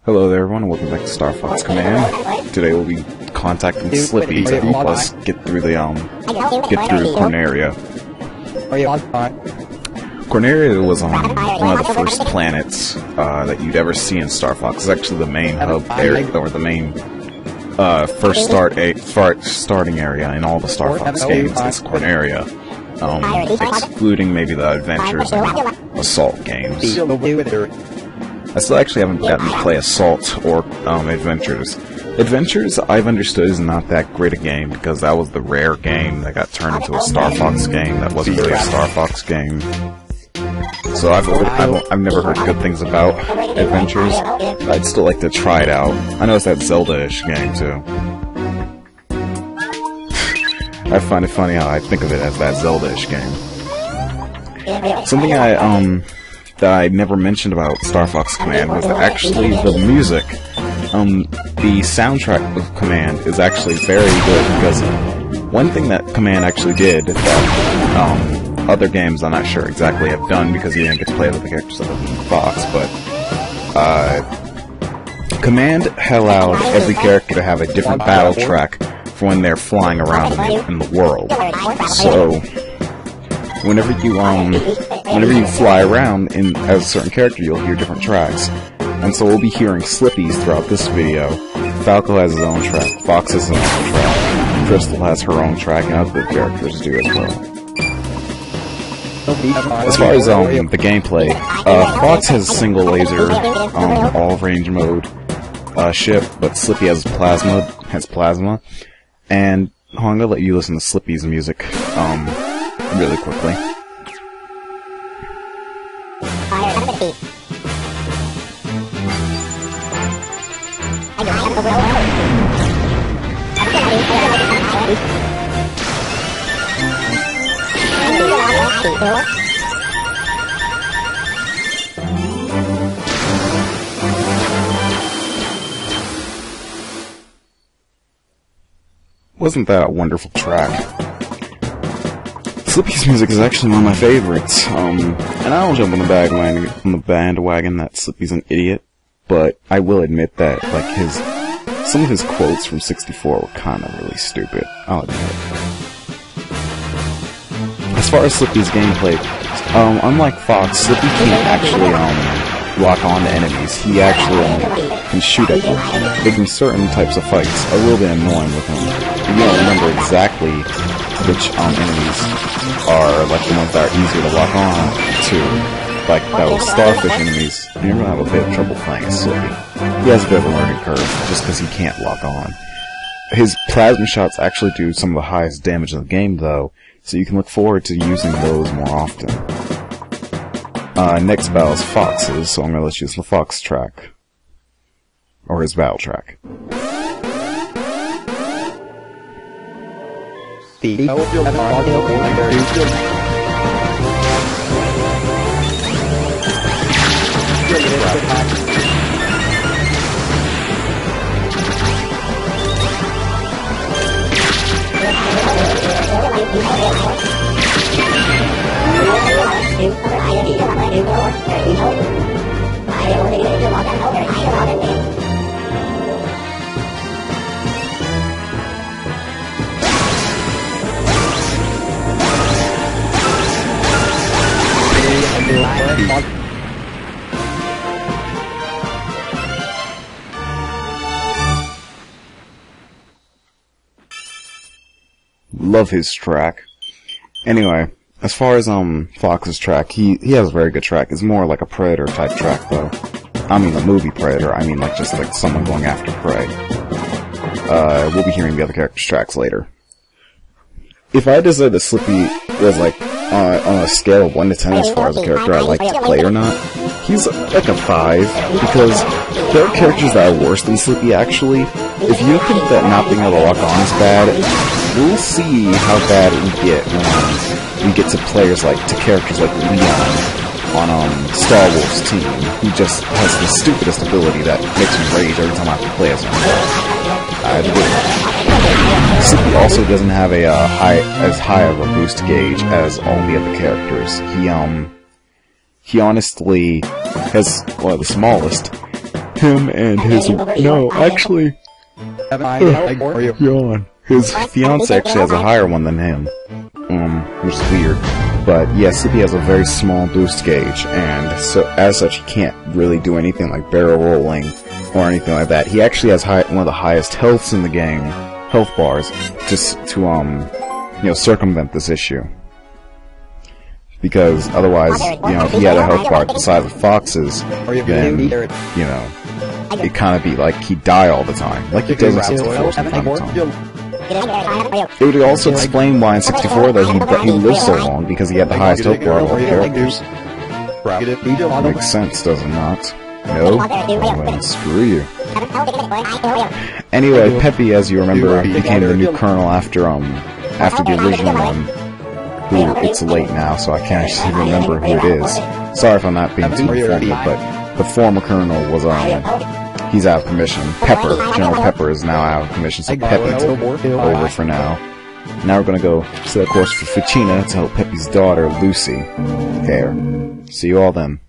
Hello there everyone, and welcome back to Star Fox Command. Today we'll be contacting Slippy to help us get through Corneria. Corneria was one of the first planets that you'd ever see in Star Fox. It's actually the main hub area, or the main first starting area in all the Star Fox games. It's Corneria, excluding maybe the Adventures and Assault games. I still actually haven't gotten to play Assault or Adventures. Adventures, I've understood, is not that great a game because that was the rare game that got turned into a Star Fox game that wasn't really a Star Fox game. So I've never heard good things about Adventures. I'd still like to try it out. I know it's that Zelda-ish game too. I find it funny how I think of it as that Zelda-ish game. Something that I never mentioned about Star Fox Command was actually the music. The soundtrack of Command is actually very good because one thing that Command actually did that other games I'm not sure exactly have done because you didn't get to play with the characters other than Fox, but Command allowed every character to have a different battle track for when they're flying around in the world. So whenever you fly around as a certain character, you'll hear different tracks. And so we'll be hearing Slippy's throughout this video. Falco has his own track, Fox has his own track, Crystal has her own track, and other characters do as well. As far as the gameplay, Fox has a single laser, all range mode ship, but Slippy has plasma. And I'm gonna let you listen to Slippy's music really quickly. Wasn't that a wonderful track? Slippy's music is actually one of my favorites, and I don't jump on the bandwagon that Slippy's an idiot, but I will admit that, like, some of his quotes from 64 were kind of really stupid, I'll admit it. As far as Slippy's gameplay, unlike Fox, Slippy can't actually, lock on to enemies. He actually can shoot at them, making certain types of fights a little bit annoying with him. You don't remember exactly which enemies are like the ones that are easier to lock on to, like those starfish enemies. You're gonna have a bit of trouble playing as Slippy. He has a bit of a learning curve just because he can't lock on. His plasma shots actually do some of the highest damage in the game, though, so you can look forward to using those more often. Next battle is Fox's, so I'm gonna let you use the Fox track. Or his battle track. Love his track. Anyway, as far as Fox's track, he has a very good track. It's more like a Predator type track though. I mean the movie Predator, I mean like just like someone going after prey. We'll be hearing the other characters' tracks later. If I had to say that Slippy was like on a scale of 1 to 10 as far as a character I like to play or not, he's like a 5, because there are characters that are worse than Slippy actually. If you think that not being able to lock on is bad, we'll see how bad we get when we get to characters like Leon on Star Wars team, who just has the stupidest ability that makes me rage every time I have to play as him. Slippy also doesn't have as high of a boost gauge as all the other characters. He honestly has one of the smallest. him and his, no, actually, yawn. His fiance actually has a higher one than him, which is weird. But yeah, Slippy has a very small boost gauge, and so as such, he can't really do anything like barrel rolling or anything like that. He actually has one of the highest healths in the game, health bars, just to circumvent this issue. Because otherwise, if he had a health bar the size of Fox's, then it'd kind of be like he'd die all the time, like he does in 64 from time to time. It would also explain why in 64 though he lived so long, because he had the highest health bar of all characters. Makes sense, does it not? No? Well then, screw you. Anyway, Peppy, as you remember, became the new colonel after the original one. Who, it's late now, so I can't actually remember who it is. Sorry if I'm not being too informative, but the former colonel was, he's out of commission. General Pepper is now out of commission, so Peppy's over for now. Now we're gonna go set a course for Ficina to help Peppy's daughter, Lucy, there. See you all then.